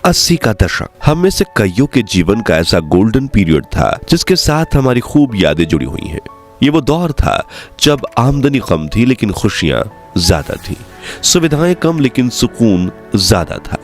80 का दशक हम में से कईयों के जीवन का ऐसा गोल्डन पीरियड था जिसके साथ हमारी खूब यादें जुड़ी हुई हैं। ये वो दौर था जब आमदनी कम थी लेकिन खुशियां ज्यादा थी, सुविधाएं कम लेकिन सुकून ज्यादा था,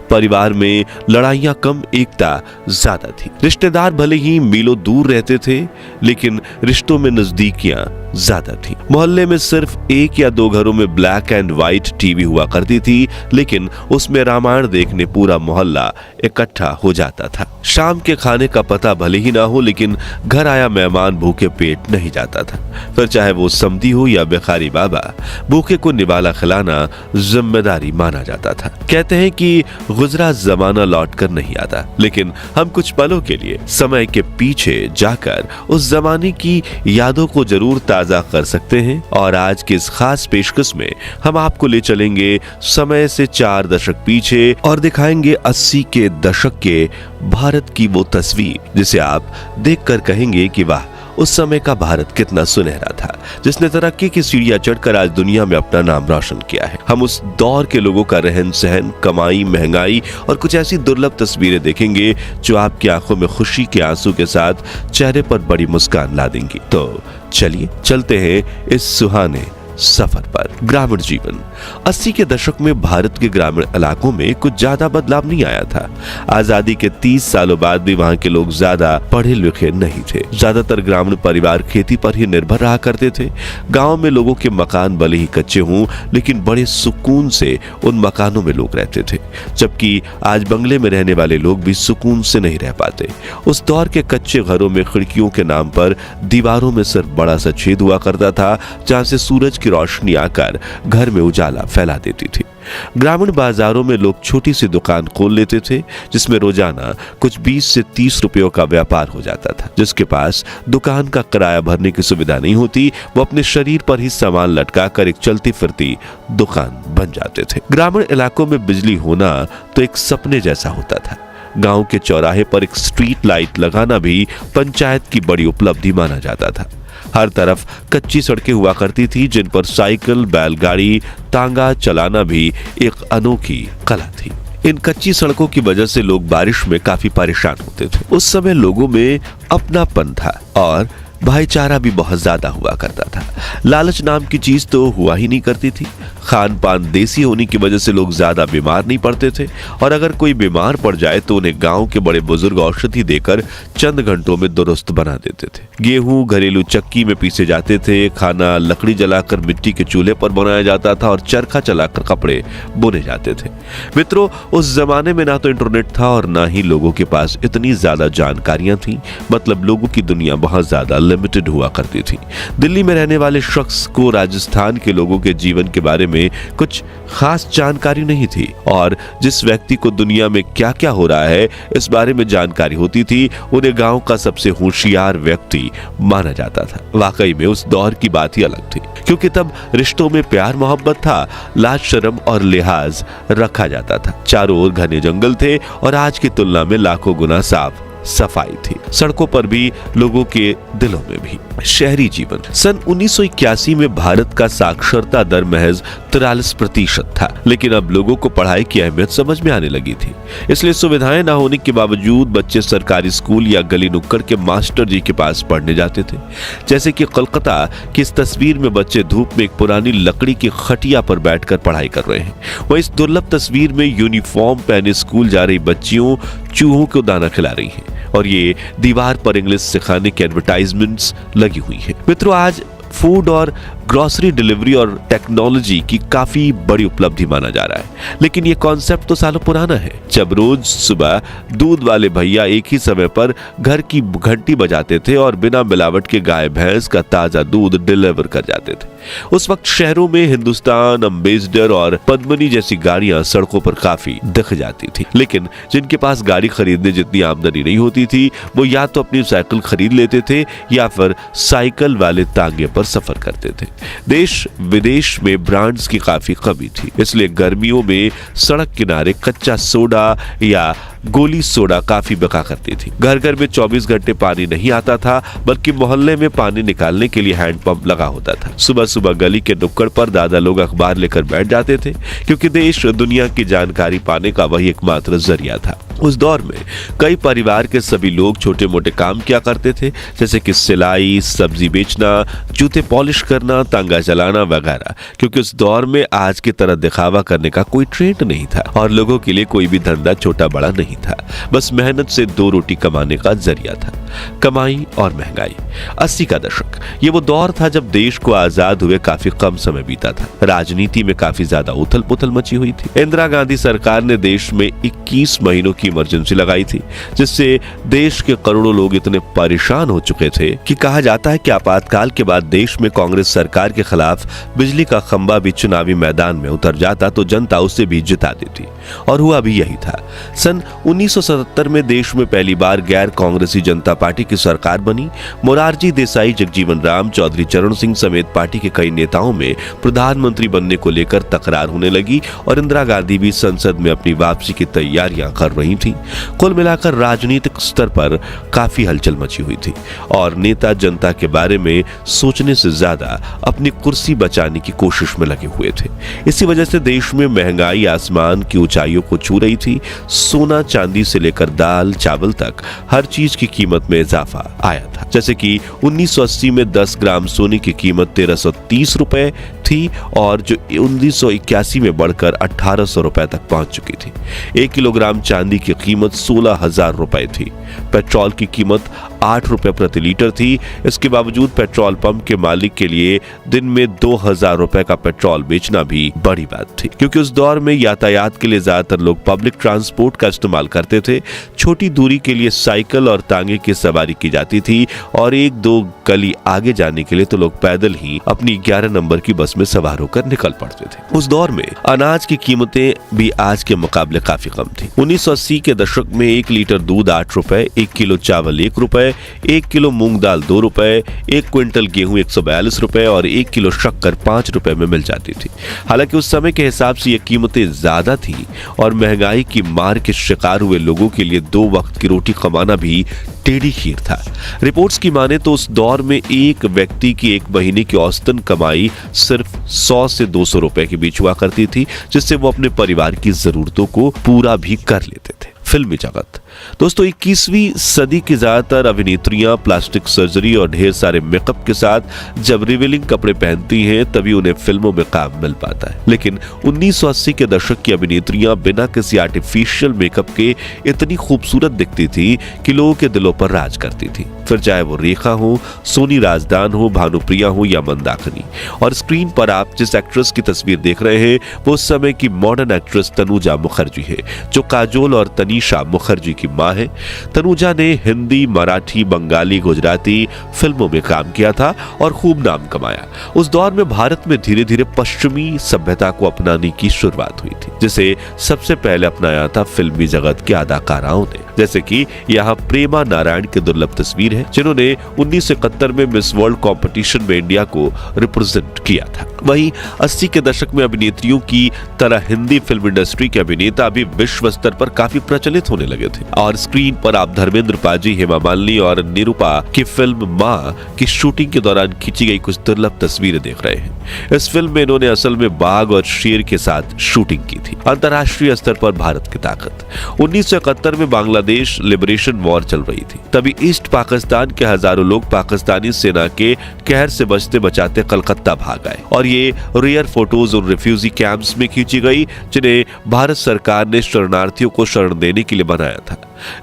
परिवार में लड़ाइयां कम एकता ज्यादा थी, रिश्तेदार भले ही मीलों दूर रहते थे लेकिन रिश्तों में नजदीकियां ज्यादा थी, मोहल्ले में सिर्फ एक या दो घरों में ब्लैक एंड व्हाइट टीवी हुआ करती थी लेकिन उसमें रामायण देखने पूरा मोहल्ला इकट्ठा हो जाता था। शाम के खाने का पता भले ही ना हो लेकिन घर आया मेहमान भूखे पेट नहीं जाता था, फिर चाहे वो समधी हो या भिखारी बाबा, भूखे को निवाला खिलाना जिम्मेदारी माना जाता था। कहते हैं कि गुजरा जमाना लौट कर नहीं आता, लेकिन हम कुछ पलों के लिए समय के पीछे जाकर उस जमाने की यादों को जरूर ताजा कर सकते हैं। और आज के इस खास पेशकश में हम आपको ले चलेंगे समय से 4 दशक पीछे और दिखाएंगे 80 के दशक के भारत की वो तस्वीर जिसे आप देखकर कहेंगे कि वाह, उस समय का भारत कितना सुनहरा था, जिसने तरक्की की सीढ़ियां चढ़कर आज दुनिया में अपना नाम रोशन किया है। हम उस दौर के लोगों का रहन सहन, कमाई, महंगाई और कुछ ऐसी दुर्लभ तस्वीरें देखेंगे जो आपकी आंखों में खुशी के आंसू के साथ चेहरे पर बड़ी मुस्कान ला देंगी। तो चलिए चलते हैं इस सुहाने सफर पर। ग्रामीण जीवन 80 के दशक में भारत के ग्रामीण इलाकों में कुछ ज्यादा बदलाव नहीं आया था। आजादी के 30 सालों बाद भी वहां के लोग ज्यादा पढ़े लिखे नहीं थे। ज्यादातर ग्रामीण परिवार खेती पर ही निर्भर रहा करते थे। गांव में लोगों के मकान भले ही कच्चे हों लेकिन बड़े सुकून से उन मकानों में लोग रहते थे, जबकि आज बंगले में रहने वाले लोग भी सुकून से नहीं रह पाते। उस दौर के कच्चे घरों में खिड़कियों के नाम पर दीवारों में सिर्फ बड़ा सा छेद हुआ करता था जहां से सूरज की रोशनी आकर घर में उजाला फैला देती थी। ग्रामीण बाजारों में लोग छोटी सी दुकान खोल लेते थे जिसमें रोजाना कुछ 20 से 30 रुपयों का व्यापार हो जाता था। जिसके पास दुकान का किराया भरने की सुविधा नहीं होती, वो अपने शरीर पर ही सामान लटका कर एक चलती फिरती दुकान बन जाते थे। ग्रामीण इलाकों में बिजली होना तो एक सपने जैसा होता था। गांव के चौराहे पर एक स्ट्रीट लाइट लगाना भी पंचायत की बड़ी उपलब्धि माना जाता था। हर तरफ कच्ची सड़कें हुआ करती थी जिन पर साइकिल, बैलगाड़ी, तांगा चलाना भी एक अनोखी कला थी। इन कच्ची सड़कों की वजह से लोग बारिश में काफी परेशान होते थे। उस समय लोगों में अपनापन था और भाईचारा भी बहुत ज्यादा हुआ करता था। लालच नाम की चीज तो हुआ ही नहीं करती थी। खान पान देसी होने की वजह से लोग ज्यादा बीमार नहीं पड़ते थे और अगर कोई बीमार पड़ जाए तो उन्हें गांव के बड़े बुजुर्ग औषधि देकर चंद घंटों में दुरुस्त बना देते थे। गेहूं घरेलू चक्की में पीसे जाते थे, खाना लकड़ी जलाकर मिट्टी के चूल्हे पर बनाया जाता था और चरखा चलाकर कपड़े बुने जाते थे। मित्रों, उस जमाने में ना तो इंटरनेट था और ना ही लोगों के पास इतनी ज्यादा जानकारियां थी। मतलब लोगों की दुनिया बहुत ज्यादा लिमिटेड हुआ करती थी। दिल्ली में रहने वाले शख्स को राजस्थान के लोगों के जीवन के बारे में कुछ खास जानकारी नहीं थी और जिस व्यक्ति को दुनिया में क्या क्या हो रहा है इस बारे में जानकारी होती थी उन्हें गांव का सबसे होशियार व्यक्ति माना जाता था। वाकई में उस दौर की बात ही अलग थी, क्योंकि तब रिश्तों में प्यार मोहब्बत था, लाज शर्म और लिहाज रखा जाता था। चारों ओर घने जंगल थे और आज की तुलना में लाखों गुना साफ सफाई थी। सड़कों पर भी, लोगों के दिलों में भी। शहरी जीवन सन 1981 में भारत का साक्षरता दर महज 43% था, लेकिन अब लोगों को पढ़ाई की अहमियत समझ में आने लगी थी। इसलिए सुविधाएं न होने के बावजूद बच्चे सरकारी स्कूल या गली नुक्कड़ के मास्टर जी के पास पढ़ने जाते थे। जैसे कि कोलकाता की इस तस्वीर में बच्चे धूप में एक पुरानी लकड़ी की खटिया पर बैठकर पढ़ाई कर रहे हैं। वह इस दुर्लभ तस्वीर में यूनिफॉर्म पहने स्कूल जा रही बच्चियों चूहों को दाना खिला रही हैं और ये दीवार पर इंग्लिश सिखाने की एडवर्टाइजमेंट्स लगी हुई है। मित्रों, आज फूड और ग्रोसरी डिलीवरी और टेक्नोलॉजी की काफी बड़ी उपलब्धि माना जा रहा है, लेकिन ये कॉन्सेप्ट तो सालों पुराना है। जब रोज सुबह दूध वाले भैया एक ही समय पर घर की घंटी बजाते थे और बिना मिलावट के गाय भैंस का ताजा दूध डिलीवर कर जाते थे। उस वक्त शहरों में हिंदुस्तान, अम्बेसडर और पद्मिनी जैसी गाड़ियां सड़कों पर काफी दिख जाती थी, लेकिन जिनके पास गाड़ी खरीदने जितनी आमदनी नहीं होती थी वो या तो अपनी साइकिल खरीद लेते थे या फिर साइकिल वाले तांगे पर सफर करते थे। देश विदेश में ब्रांड्स की काफी कमी थी, इसलिए गर्मियों में सड़क किनारे कच्चा सोडा या गोली सोडा काफी बिका करती थी। घर घर में 24 घंटे पानी नहीं आता था, बल्कि मोहल्ले में पानी निकालने के लिए हैंडपंप लगा होता था। सुबह सुबह गली के नुक्कड़ पर दादा लोग अखबार लेकर बैठ जाते थे, क्योंकि देश दुनिया की जानकारी पाने का वही एकमात्र जरिया था। उस दौर में कई परिवार के सभी लोग छोटे मोटे काम किया करते थे, जैसे कि सिलाई, सब्जी बेचना, जूते पॉलिश करना, तांगा चलाना वगैरह, क्योंकि उस दौर में आज की तरह दिखावा करने का कोई ट्रेंड नहीं था और लोगों के लिए कोई भी धंधा छोटा बड़ा नहीं था। बस मेहनत से 2 रोटी कमाने का जरिया था। कमाई और महंगाई। 80 का दशक, ये वो दौर था जब देश को आजाद हुए काफी कम समय बीता था। राजनीति में काफी ज्यादा उथल पुथल मची हुई थी। इंदिरा गांधी सरकार ने देश में 21 महीनों की इमरजेंसी लगाई थी, जिससे देश के करोड़ों लोग इतने परेशान हो चुके थे कि कहा जाता है कि आपातकाल के बाद देश में कांग्रेस सरकार के खिलाफ बिजली का खंभा भी चुनावी मैदान में उतर जाता तो जनता उसे भी जिता देती, और हुआ भी यही था। सन 1977 में देश में पहली बार गैर कांग्रेसी जनता पार्टी की सरकार बनी। मोरारजी देसाई, जगजीवन राम, चौधरी चरण सिंह समेत पार्टी के कई नेताओं में प्रधानमंत्री बनने को लेकर तकरार होने लगी और इंदिरा गांधी भी संसद में अपनी वापसी की तैयारियां कर रही थी। कुल मिलाकर राजनीतिक स्तर पर काफी हलचल मची हुई थी और नेता जनता के बारे में सोचने से ज्यादा अपनी कुर्सी बचाने की कोशिश में लगे हुए थे। इसी वजह से देश में महंगाई आसमान की ऊंचाइयों को छू रही थी। सोना चांदी से लेकर दाल चावल तक हर चीज की कीमत में इजाफा आया था। जैसे कि 1980 में 10 ग्राम सोने की कीमत 1330 रुपए थी और जो 1981 में बढ़कर 1800 रुपए तक पहुंच चुकी थी। 1 किलोग्राम चांदी की कीमत 16,000 रुपए थी। पेट्रोल की कीमत 8 रुपए प्रति लीटर थी। इसके बावजूद पेट्रोल पंप के मालिक के लिए दिन में 2000 रुपए का पेट्रोल बेचना भी बड़ी बात थी, क्योंकि उस दौर में यातायात के लिए ज्यादातर लोग पब्लिक ट्रांसपोर्ट का इस्तेमाल करते थे। छोटी दूरी के लिए साइकिल और तांगे की सवारी की जाती थी और 1-2 गली आगे जाने के लिए तो लोग पैदल ही अपनी 11 नंबर की बस में सवार होकर निकल पड़ते थे। उस दौर में अनाज की कीमतें भी आज के मुकाबले काफी कम थी। 1980 के दशक में 1 लीटर दूध 8 रुपए, 1 किलो चावल 1 रुपए, 1 किलो मूंग दाल 2 रुपए, 1 क्विंटल गेहूं 142 रुपए और 1 किलो शक्कर 5 रुपए में मिल जाती थी। हालांकि उस समय के हिसाब से ये कीमतें ज्यादा थी और महंगाई की मार के शिकार हुए लोगों के लिए 2 वक्त की रोटी कमाना भी टेढ़ी खीर था। रिपोर्ट्स की माने तो उस दौर में एक व्यक्ति की 1 महीने की औसतन कमाई सिर्फ 100 से 200 रुपए के बीच हुआ करती थी, जिससे वो अपने परिवार की जरूरतों को पूरा भी कर लेते थे। फिल्मी जगत। दोस्तों, 21वीं सदी की ज्यादातर अभिनेत्रियां प्लास्टिक सर्जरी और ढेर सारे मेकअप के साथ जब रिवीलिंग कपड़े पहनती हैं तभी उन्हें फिल्मों में काम मिल पाता है। लेकिन 1980 के दशक की अभिनेत्रियां बिना किसी आर्टिफिशियल मेकअप के इतनी खूबसूरत दिखती थी कि लोगों के दिलों पर राज करती थी। फिर चाहे वो रेखा हो, सोनी राजदान हो, भानुप्रिया हो या मंदाकिनी। और स्क्रीन पर आप जिस एक्ट्रेस की तस्वीर देख रहे हैं वो उस समय की मॉडर्न एक्ट्रेस तनुजा मुखर्जी है, जो काजोल और तनीषा मुखर्जी की मां है। तनुजा ने हिंदी, मराठी, बंगाली, गुजराती फिल्मों में काम किया था और खूब नाम कमाया। उस दौर में भारत में धीरे धीरे पश्चिमी सभ्यता को अपनाने की शुरुआत हुई थी, जिसे सबसे पहले अपनाया था फिल्मी जगत के अदाकाराओं ने। जैसे कि यहाँ प्रेमा नारायण की दुर्लभ तस्वीर है, जिन्होंने 1971 में मिस वर्ल्ड कंपटीशन में इंडिया को रिप्रेजेंट किया था। वहीं 80 के दशक में अभिनेत्रियों की तरह हिंदी फिल्म इंडस्ट्री के अभिनेता भी विश्व स्तर पर काफी प्रचलित होने लगे थे और स्क्रीन पर आप धर्मेंद्र पाजी, हेमा मालिनी और निरूपा की फिल्म मां की शूटिंग के दौरान खींची गई कुछ दुर्लभ तस्वीरें देख रहे हैं। इस फिल्म में इन्होंने असल में बाघ और शेर के साथ शूटिंग की थी। अंतर्राष्ट्रीय स्तर पर भारत की ताकत। 1971 में बांग्लादेश लिबरेशन वॉर चल रही थी। तभी ईस्ट पाकिस्तान के हजारों लोग पाकिस्तानी सेना के कहर से बचते बचाते कलकत्ता भाग आए और ये रेयर फोटोज उन रिफ्यूजी कैंप्स में खींची गई जिन्हें भारत सरकार ने शरणार्थियों को शरण देने के लिए बनाया था।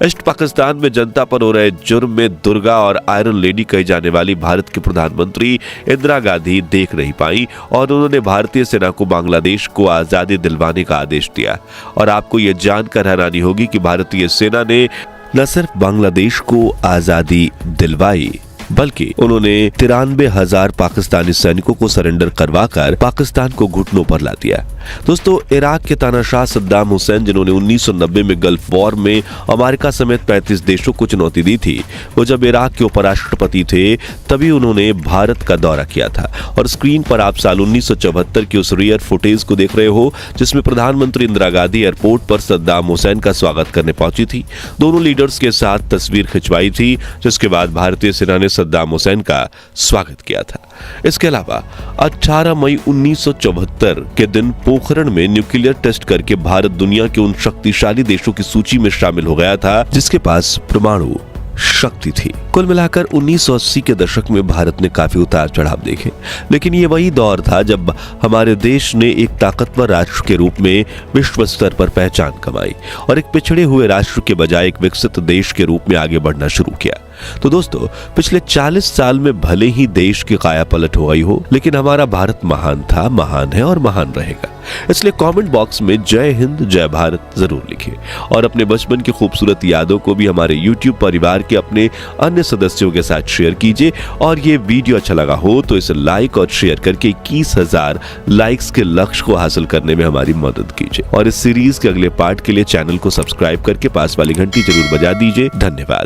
ईस्ट पाकिस्तान में जनता पर हो रहे जुर्म में दुर्गा और आयरन लेडी कही जाने वाली भारत की प्रधानमंत्री इंदिरा गांधी देख नहीं पाई और उन्होंने भारतीय सेना को बांग्लादेश को आजादी दिलवाने का आदेश दिया। और आपको यह जानकर हैरानी होगी कि भारतीय सेना ने न सिर्फ बांग्लादेश को आजादी दिलवाई बल्कि उन्होंने 93,000 पाकिस्तानी सैनिकों को सरेंडर करवाकर पाकिस्तान को घुटनों पर ला दिया। दोस्तों, इराक के तानाशाह सद्दाम हुसैन, जिन्होंने 1990 में गल्फ वॉर में अमेरिका समेत 35 देशों को चुनौती दी थी, वो जब इराक के उपराष्ट्रपति थे तभी उन्होंने भारत का दौरा किया था। और स्क्रीन पर आप साल 1974 की उस रेयर फुटेज को देख रहे हो जिसमें प्रधानमंत्री इंदिरा गांधी एयरपोर्ट पर सद्दाम हुसैन का स्वागत करने पहुंची थी। दोनों लीडर्स के साथ तस्वीर खिंचवाई थी, जिसके बाद भारतीय सेना ने सद्दाम हुसैन का स्वागत किया था। इसके अलावा 18 मई 1974 के दिन पोखरण में न्यूक्लियर टेस्ट करके भारत दुनिया के उन शक्तिशाली देशों की सूची में शामिल हो गया था जिसके पास परमाणु शक्ति थी। कुल मिलाकर 1980 के दशक में भारत ने काफी उतार चढ़ाव देखे, लेकिन ये वही दौर था जब हमारे देश ने एक ताकतवर राष्ट्र के रूप में विश्व स्तर पर पहचान कमाई और एक पिछड़े हुए राष्ट्र के बजाय एक विकसित देश के रूप में आगे बढ़ना शुरू किया। तो दोस्तों, पिछले 40 साल में भले ही देश की काया पलट हो गई हो, लेकिन हमारा भारत महान था, महान है और महान रहेगा। इसलिए कमेंट बॉक्स में जय हिंद जय भारत जरूर लिखिए और अपने बचपन की खूबसूरत यादों को भी हमारे YouTube परिवार के अपने अन्य सदस्यों के साथ शेयर कीजिए। और ये वीडियो अच्छा लगा हो तो इसे लाइक और शेयर करके 21,000 लाइक्स के लक्ष्य को हासिल करने में हमारी मदद कीजिए। और इस सीरीज के अगले पार्ट के लिए चैनल को सब्सक्राइब करके पास वाली घंटी जरूर बजा दीजिए। धन्यवाद।